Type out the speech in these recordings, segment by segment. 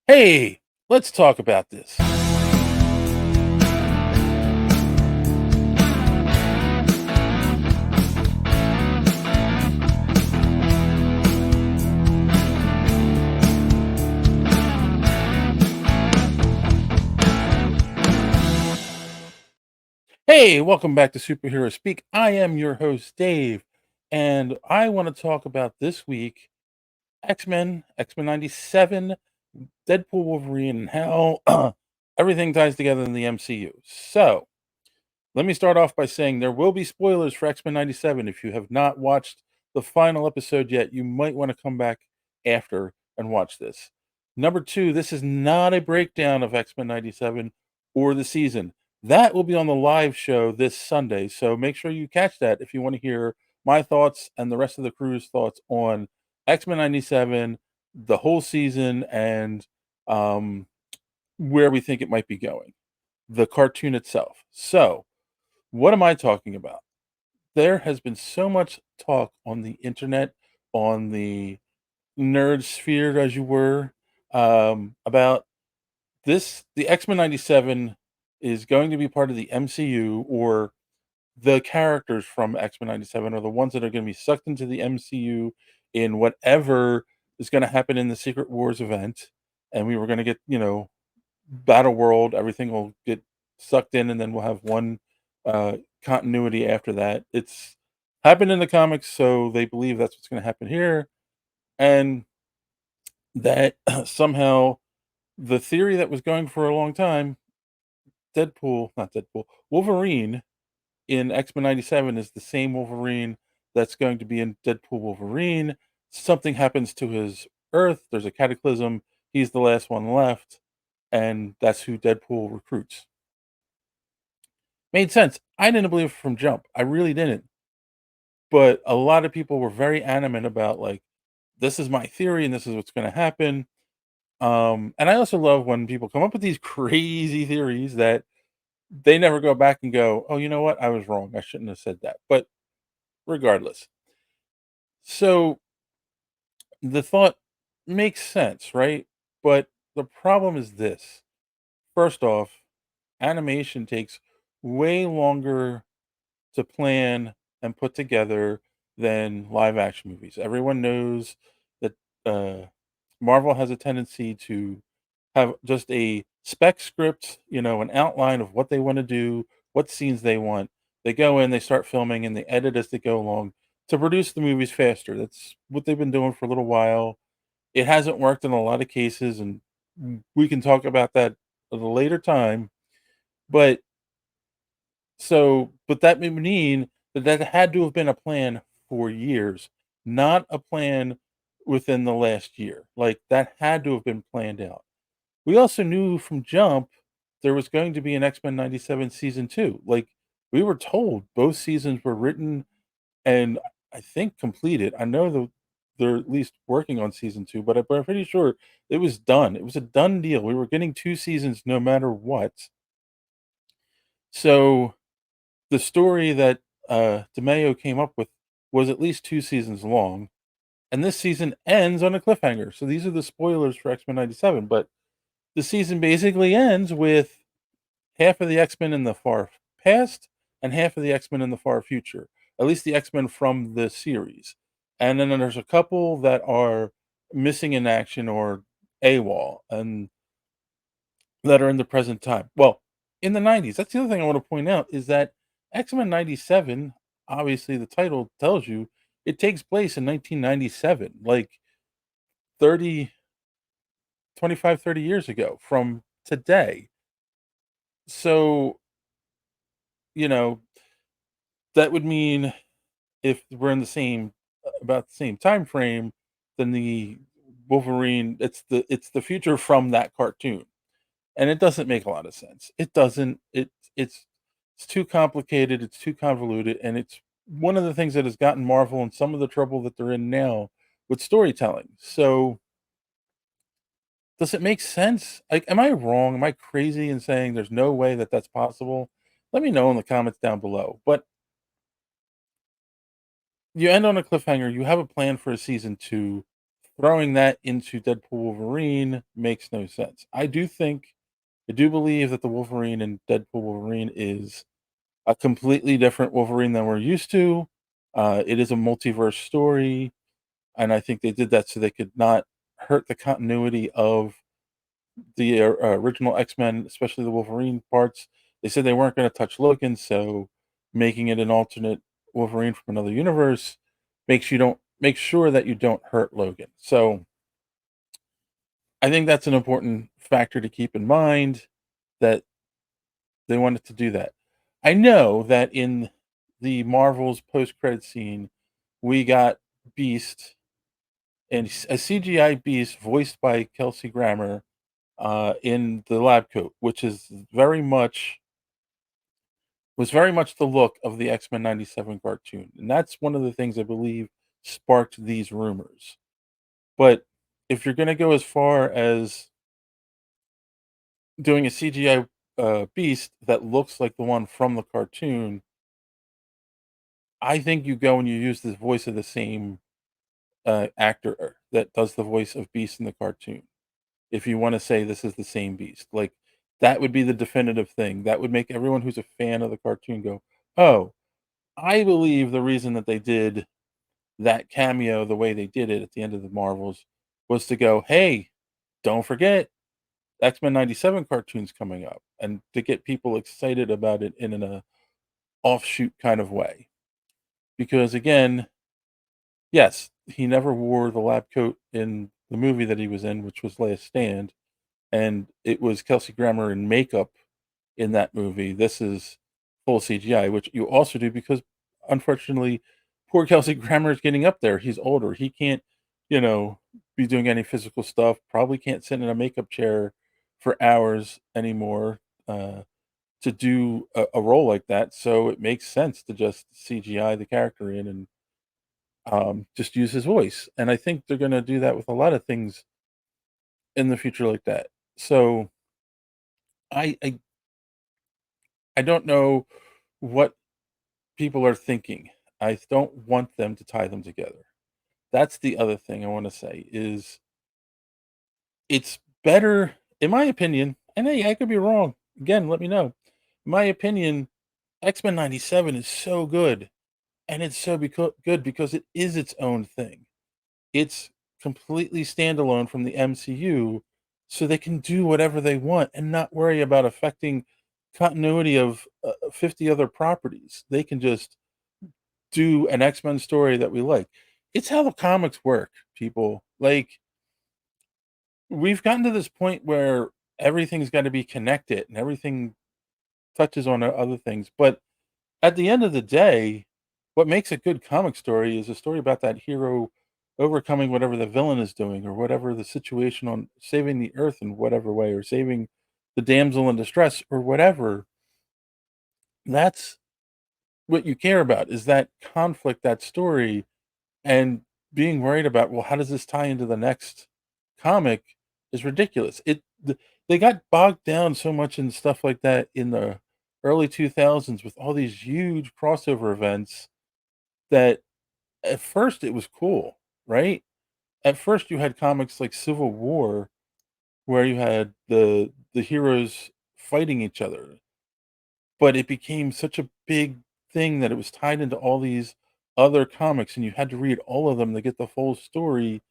Hey, let's talk about this. Hey, welcome back to Superhero Speak. I am your host, Dave, and I want to talk about this week X Men 97, Deadpool Wolverine, and how everything ties together in the MCU. So, let me start off by saying there will be spoilers for X Men 97. If you have not watched the final episode yet, you might want to come back after and watch this. Number two, this is not a breakdown of X Men 97 or the season. That will be on the live show this Sunday. So make sure you catch that if you want to hear my thoughts and the rest of the crew's thoughts on X Men 97, the whole season, and um, where we think it might be going, the cartoon itself. So, what am I talking about? There has been so much talk on the internet, on the nerd sphere, as you were, about this. The X Men 97 is going to be part of the MCU, or the characters from X Men 97 are the ones that are going to be sucked into the MCU in whatever is going to happen in the Secret Wars event. And we were going to get, Battle World, everything will get sucked in, and then we'll have one continuity after that. It's happened in the comics, so they believe that's what's going to happen here, and that somehow the theory that was going for a long time, not Deadpool, Wolverine in X Men 97 is the same Wolverine that's going to be in Deadpool Wolverine. Something happens to his Earth. There's a cataclysm. He's the last one left, and that's who Deadpool recruits. Made sense. I didn't believe it from jump. I really didn't. But a lot of people were very adamant about, like, this is my theory and this is what's going to happen. And I also love when people come up with these crazy theories that they never go back and go, oh, you know what? I was wrong. I shouldn't have said that. But regardless, so the thought makes sense, right? But the problem is this. First off, animation takes way longer to plan and put together than live action movies. Everyone knows that uh, Marvel has a tendency to have just a spec script, an outline of what they want to do, what scenes they want. They go in, they start filming, and they edit as they go along to produce the movies faster. That's what they've been doing for a little while. It hasn't worked in a lot of cases, and we can talk about that at a later time. But but that would mean that that had to have been a plan for years, not a plan within the last year. Like, that had to have been planned out. We also knew from Jump there was going to be an X-Men 97 season 2. Like, we were told both seasons were written and I think completed. I know they're at least working on season 2, but I'm pretty sure it was done. It was a done deal. We were getting 2 seasons no matter what. So the story that DeMayo came up with was at least 2 seasons long, and this season ends on a cliffhanger. So these are the spoilers for X-Men 97, but the season basically ends with half of the X-Men in the far past and half of the X-Men in the far future. At least the X-Men from the series. And then there's a couple that are missing in action or AWOL and that are in the present time. Well, in the 90s. That's the other thing I want to point out is that X-Men 97, obviously the title tells you, it takes place in 1997, like 30, 25, 30 years ago from today. So, you know, that would mean if we're in the same about the same time frame, then the Wolverine, it's the future from that cartoon. And it doesn't make a lot of sense. It doesn't. It's too complicated, it's too convoluted, and it's one of the things that has gotten Marvel in some of the trouble that they're in now with storytelling. So, does it make sense? Like, am I wrong? Am I crazy in saying there's no way that that's possible? Let me know in the comments down below. But you end on a cliffhanger, you have a plan for a season 2. throwing that into Deadpool Wolverine makes no sense. I do believe that the Wolverine in Deadpool Wolverine is a completely different Wolverine than we're used to. It is a multiverse story, and I think they did that so they could not hurt the continuity of the original X-Men, especially the Wolverine parts. They said they weren't going to touch Logan, so making it an alternate Wolverine from another universe makes sure that you don't hurt Logan. So I think that's an important factor to keep in mind, that they wanted to do that. I know that in the Marvel's post-credit scene, we got Beast and a CGI Beast voiced by Kelsey Grammer in the lab coat, which is very much the look of the X-Men '97 cartoon, and that's one of the things I believe sparked these rumors. But if you're going to go as far as doing a CGI Beast that looks like the one from the cartoon, I think you go and you use the voice of the same actor that does the voice of Beast in the cartoon. If you want to say this is the same Beast, like that would be the definitive thing. That would make everyone who's a fan of the cartoon go, "Oh, I believe the reason that they did that cameo the way they did it at the end of the Marvels was to go, hey, don't forget X-Men '97 cartoons coming up,' and to get people excited about it in an offshoot kind of way." Because again, yes, he never wore the lab coat in the movie that he was in, which was Last Stand, and it was Kelsey Grammer in makeup in that movie. This is full CGI, which you also do because, unfortunately, poor Kelsey Grammer is getting up there. He's older. He can't, you know, be doing any physical stuff. Probably can't sit in a makeup chair for hours anymore to do a role like that. So it makes sense to just CGI the character in and just use his voice. And I think they're going to do that with a lot of things in the future like that. So I, I I don't know what people are thinking. I don't want them to tie them together. That's the other thing I want to say is it's better, in my opinion, and hey, I could be wrong. Again, let me know. In my opinion, X-Men '97 is so good, and it's so good because it is its own thing. It's completely standalone from the MCU, so they can do whatever they want and not worry about affecting continuity of 50 other properties. They can just do an X-Men story that we like. It's how the comics work, people. Like, we've gotten to this point where everything's got to be connected and everything touches on other things. But at the end of the day, what makes a good comic story is a story about that hero overcoming whatever the villain is doing or whatever the situation on saving the earth in whatever way or saving the damsel in distress or whatever. That's what you care about is that conflict, that story, and being worried about, well, how does this tie into the next comic is ridiculous. They got bogged down so much in stuff like that in the early 2000s with all these huge crossover events that at first it was cool, right? At first you had comics like Civil War where you had the heroes fighting each other, but it became such a big thing that it was tied into all these other comics and you had to read all of them to get the full story,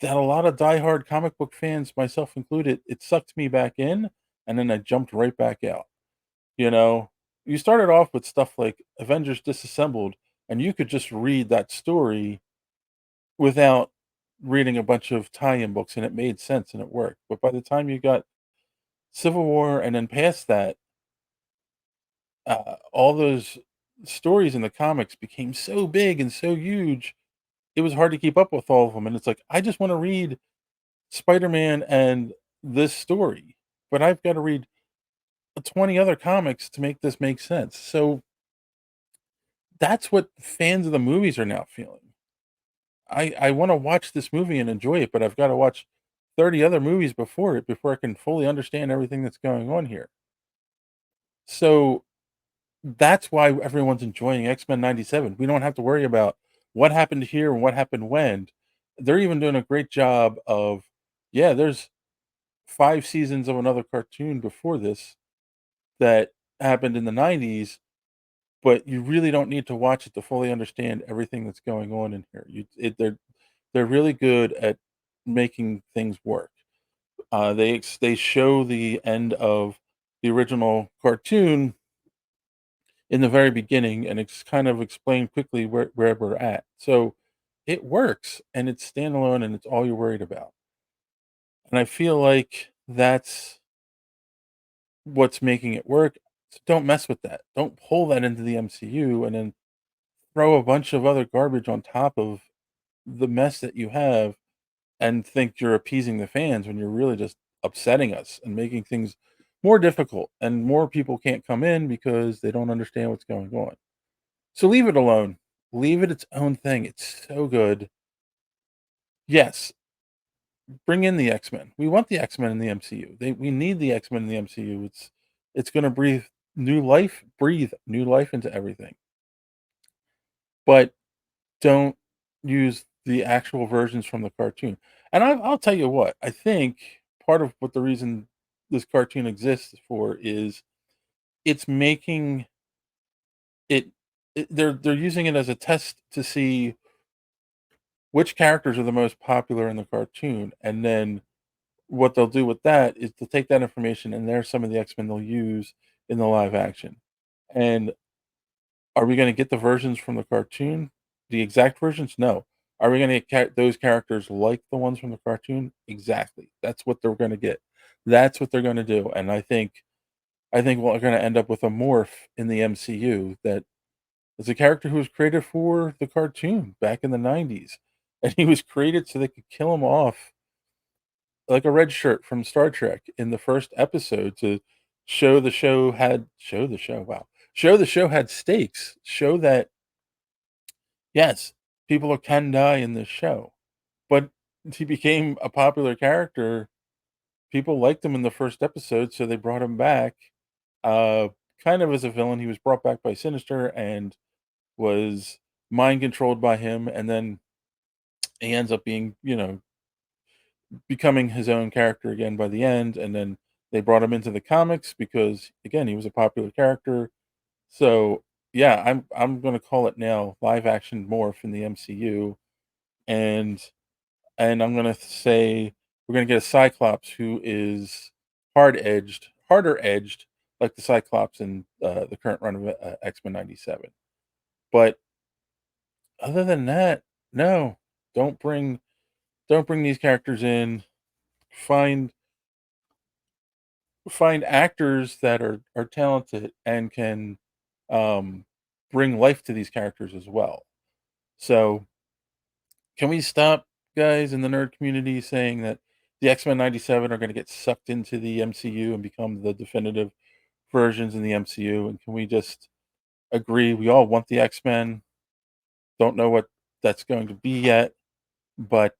that a lot of diehard comic book fans, myself included, it sucked me back in, and then I jumped right back out. You know, you started off with stuff like Avengers Disassembled, and you could just read that story without reading a bunch of tie-in books, and it made sense and it worked. But by the time you got Civil War and then past that, all those stories in the comics became so big and so huge, it was hard to keep up with all of them. And it's like, I just want to read Spider-Man and this story, but I've got to read 20 other comics to make this make sense. So that's what fans of the movies are now feeling. I want to watch this movie and enjoy it, but I've got to watch 30 other movies before it before I can fully understand everything that's going on here. So that's why everyone's enjoying X-Men '97. We don't have to worry about what happened here and what happened when. they're even doing a great job of, yeah, there's 5 seasons of another cartoon before this that happened in the '90s, but you really don't need to watch it to fully understand everything that's going on in here. They're really good at making things work. They show the end of the original cartoon in the very beginning, and it's kind of explained quickly where we're at. So it works, and it's standalone, and it's all you're worried about. And I feel like that's what's making it work. So don't mess with that. Don't pull that into the MCU and then throw a bunch of other garbage on top of the mess that you have and think you're appeasing the fans when you're really just upsetting us and making things more difficult, and more people can't come in because they don't understand what's going on. So leave it alone. Leave it its own thing. It's so good. Yes, bring in the X-Men. We want the X-Men in the MCU. We need the X-Men in the MCU. It's going to breathe new life into everything. But don't use the actual versions from the cartoon. And I'll tell you what, I think part of what the reason this cartoon exists for is it's making it, they're using it as a test to see which characters are the most popular in the cartoon, and then what they'll do with that is they'll take that information, and there's some of the X-Men they'll use in the live action. And are we gonna get the versions from the cartoon? The exact versions? No. Are we gonna get those characters like the ones from the cartoon? Exactly. That's what they're gonna get. That's what they're gonna do, and I think we're gonna end up with a morph in the MCU that is a character who was created for the cartoon back in the '90s, and he was created so they could kill him off like a red shirt from Star Trek in the first episode to show the show had stakes, show that, yes, people can die in this show, but he became a popular character. People liked him in the first episode, so they brought him back, uh, kind of as a villain. He was brought back by Sinister and was mind controlled by him, and then he ends up being, becoming his own character again by the end, and then they brought him into the comics because, again, he was a popular character. So, yeah, I'm gonna call it now live action morph in the MCU, and I'm gonna say we're gonna get a Cyclops who is harder edged, like the Cyclops in the current run of X-Men '97. But other than that, no, don't bring don't bring these characters in. Find actors that are talented and can um, bring life to these characters as well. So can we stop guys in the nerd community saying that the X-Men '97 are going to get sucked into the MCU and become the definitive versions in the MCU? And can we just agree we all want the X-Men? Don't know what that's going to be yet, but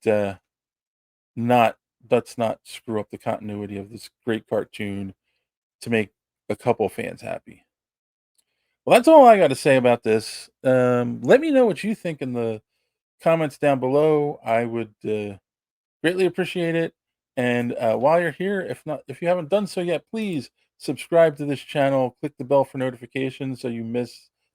not let's not screw up the continuity of this great cartoon to make a couple fans happy. Well, that's all I got to say about this. Let me know what you think in the comments down below. I would greatly appreciate it. And while you're here, if you haven't done so yet, please subscribe to this channel. Click the bell for notifications so you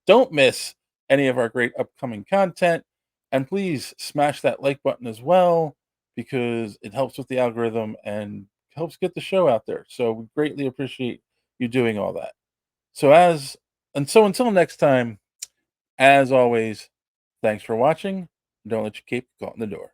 don't miss any of our great upcoming content. And please smash that like button as well because it helps with the algorithm and helps get the show out there. So we greatly appreciate you doing all that. So until next time, as always, thanks for watching. Don't let your cape go out in the door.